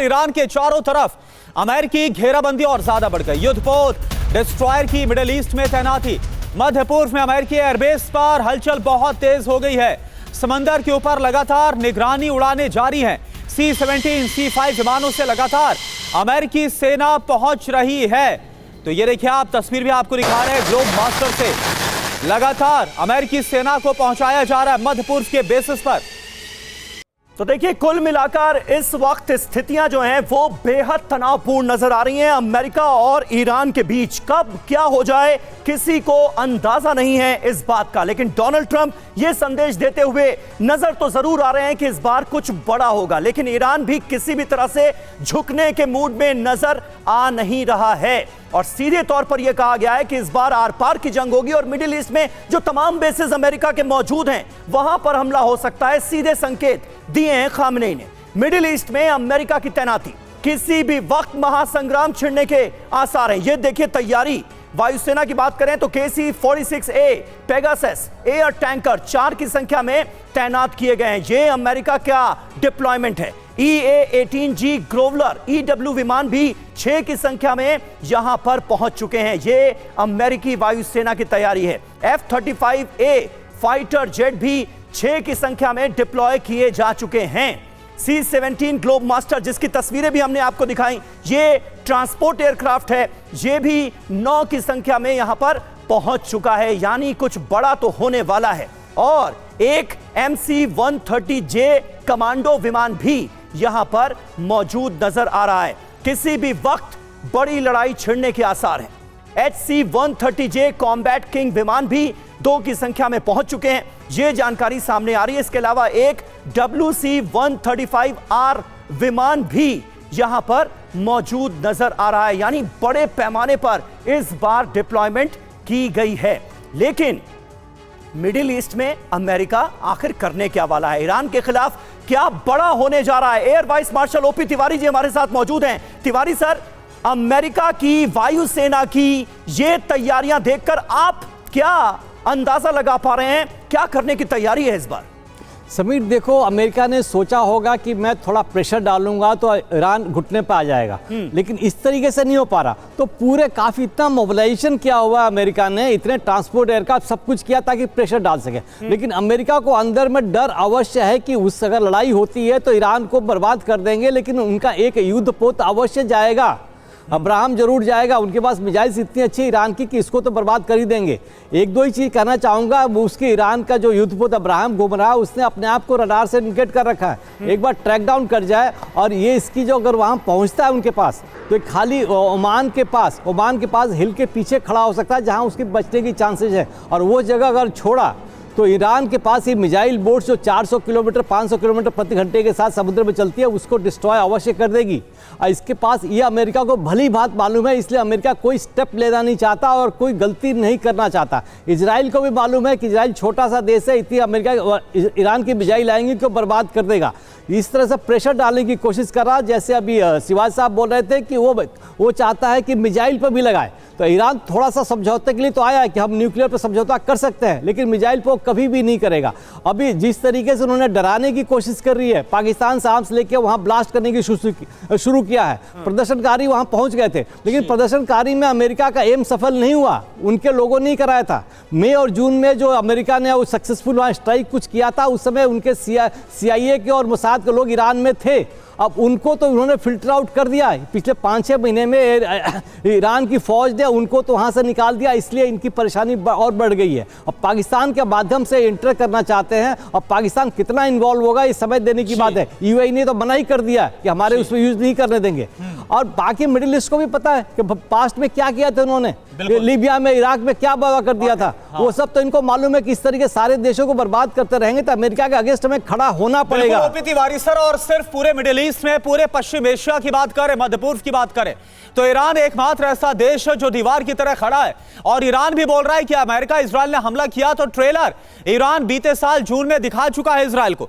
Iran के चारों तरफ अमेरिकी घेराबंदी और ज्यादा बढ़ गई। युद्धपोत डिस्ट्रॉयर की मिडिल ईस्ट में तैनाती। मध्य पूर्व में अमेरिकी एयरबेस पर हलचल बहुत तेज हो गई है। समंदर के ऊपर लगातार निगरानी उड़ानें जारी हैं। C-17, C-5 विमानों से लगातार अमेरिकी सेना पहुंच रही है। तो ये देखिए, आप तस्वीर भी आपको दिखा रहे हैं, ग्लोब मास्टर से लगातार अमेरिकी सेना को पहुंचाया जा रहा है मध्य पूर्व के बेसिस पर। तो देखिए, कुल मिलाकर इस वक्त स्थितियां जो हैं वो बेहद तनावपूर्ण नजर आ रही हैं। अमेरिका और ईरान के बीच कब क्या हो जाए किसी को अंदाजा नहीं है इस बात का, लेकिन डोनाल्ड ट्रंप ये संदेश देते हुए नजर तो जरूर आ रहे हैं कि इस बार कुछ बड़ा होगा, लेकिन ईरान भी किसी भी तरह से झुकने के मूड में नजर आ नहीं रहा है। और सीधे तौर पर यह कहा गया है कि इस बार आर पार की जंग होगी और मिडिल ईस्ट में जो तमाम बेसेस अमेरिका के मौजूद हैं वहां पर हमला हो सकता है। सीधे संकेत दिए हैं खामनेई ने। मिडिल ईस्ट में अमेरिका की तैनाती, किसी भी वक्त महासंग्राम छिड़ने के आसार हैं। ये देखिए तैयारी। वायुसेना की बात करें तो KC-46A पेगासस एयर टैंकर 4 की संख्या में तैनात किए गए हैं। ये अमेरिका का डिप्लॉयमेंट है। EA-18G ग्रोवलर EW विमान भी 6 की संख्या में यहां पर पहुंच चुके हैं। ये अमेरिकी वायुसेना की तैयारी है। F-35A फाइटर जेट भी 6 की संख्या में डिप्लॉय किए जा चुके हैं। C-17 ग्लोब मास्टर, जिसकी तस्वीरें भी हमने आपको दिखाई, ये ट्रांसपोर्ट एयरक्राफ्ट है, ये भी 9 की संख्या में यहां पर पहुंच चुका है। यानी कुछ बड़ा तो होने वाला है। और एक MC-130J कमांडो विमान भी यहां पर मौजूद नजर आ रहा है। किसी भी वक्त बड़ी लड़ाई छिड़ने के आसार हैं। HC-130J कॉम्बैट किंग विमान भी 2 की संख्या में पहुंच चुके हैं। यह जानकारी सामने आ रही है। इसके अलावा एक WC-135R विमान भी यहां पर मौजूद नजर आ रहा है। यानी बड़े पैमाने पर इस बार डिप्लॉयमेंट की गई है। लेकिन मिडिल ईस्ट में अमेरिका आखिर करने क्या वाला है? ईरान के खिलाफ क्या बड़ा होने जा रहा है? Air vice marshal OP Tiwari ji हमारे साथ मौजूद हैं। तिवारी सर, अमेरिका की वायुसेना की ये तैयारियां देखकर आप क्या अंदाजा लगा पा रहे हैं? क्या करने की तैयारी है इस बार? समीर, देखो, अमेरिका ने सोचा होगा कि मैं थोड़ा प्रेशर डालूंगा तो ईरान घुटने पर आ जाएगा, लेकिन इस तरीके से नहीं हो पा रहा। तो पूरे काफ़ी इतना मोबिलाइजेशन किया हुआ अमेरिका ने, इतने ट्रांसपोर्ट एयरक्राफ्ट सब कुछ किया ताकि प्रेशर डाल सके। लेकिन अमेरिका को अंदर में डर अवश्य है कि उस अगर लड़ाई होती है तो ईरान को बर्बाद कर देंगे, लेकिन उनका एक युद्धपोत अवश्य जाएगा। अब्राहम जरूर जाएगा। उनके पास मिजाइल्स इतनी अच्छी ईरान की कि इसको तो बर्बाद कर ही देंगे। एक दो ही चीज़ कहना चाहूँगा, उसके ईरान का जो युद्धपोत अब्राहम घूम रहा है उसने अपने आप को रडार से इंडिकेट कर रखा है। एक बार ट्रैक डाउन कर जाए और ये इसकी जो अगर वहाँ पहुँचता है उनके पास, तो एक खाली ओमान के पास हिल के पीछे खड़ा हो सकता है जहाँ उसके बचने की चांसेज है। और वो जगह अगर छोड़ा तो ईरान के पास ये मिसाइल बोट्स जो 400 किलोमीटर 500 किलोमीटर प्रति घंटे के साथ समुद्र में चलती है उसको डिस्ट्रॉय अवश्य कर देगी। और इसके पास ये अमेरिका को भली बात मालूम है, इसलिए अमेरिका कोई स्टेप लेना नहीं चाहता और कोई गलती नहीं करना चाहता। इजराइल को भी मालूम है कि इजराइल छोटा सा देश है, इतनी अमेरिका ईरान की मिसाइल आएंगी तो बर्बाद कर देगा। इस तरह से प्रेशर डालने की कोशिश कर रहा, जैसे अभी शिवाज साहब बोल रहे थे कि वो चाहता है कि मिसाइल पर भी लगाए। तो ईरान थोड़ा सा समझौते के लिए तो आया है कि हम न्यूक्लियर पर समझौता कर सकते हैं, लेकिन मिसाइल पर कभी भी नहीं करेगा। अभी जिस तरीके से उन्होंने डराने की कोशिश कर रही है, पाकिस्तान से आर्म्स लेके वहां ब्लास्ट करने की शुरू किया है। प्रदर्शनकारी वहां पहुंच गए थे, लेकिन प्रदर्शनकारी में अमेरिका का एम सफल नहीं हुआ, उनके लोगों ने कराया था। मई और जून में जो अमेरिका ने सक्सेसफुल वहां स्ट्राइक कुछ किया था, उस समय उनके CIA के और मोसाद के लोग ईरान में थे। अब उनको तो उन्होंने फिल्टर आउट कर दिया है। पिछले 5-6 महीने में ईरान की फौज ने उनको तो वहाँ से निकाल दिया, इसलिए इनकी परेशानी और बढ़ गई है। अब पाकिस्तान के माध्यम से इंटर करना चाहते हैं। अब पाकिस्तान कितना इन्वॉल्व होगा ये समझ देने की बात है। UAE ने तो मना ही कर दिया कि हमारे उसमें यूज नहीं करने देंगे। और बाकी मिडिल ईस्ट को भी पता है कि पास्ट में क्या किया था उन्होंने, लीबिया में, इराक में क्या बवाल कर दिया था। वो सब तो इनको मालूम है कि इस तरीके सारे देशों को बर्बाद करते रहेंगे तो अमेरिका के अगेंस्ट में खड़ा होना पड़ेगा। OP तिवारी सर, और सिर्फ पूरे मिडिल ईस्ट में, पूरे पश्चिम एशिया की बात करें, मध्य पूर्व की बात करें, तो ईरान एकमात्र ऐसा देश है जो दीवार की तरह खड़ा है। और ईरान भी बोल रहा है कि अमेरिका इजराइल ने हमला किया तो ट्रेलर ईरान बीते साल जून में दिखा चुका है इजराइल को।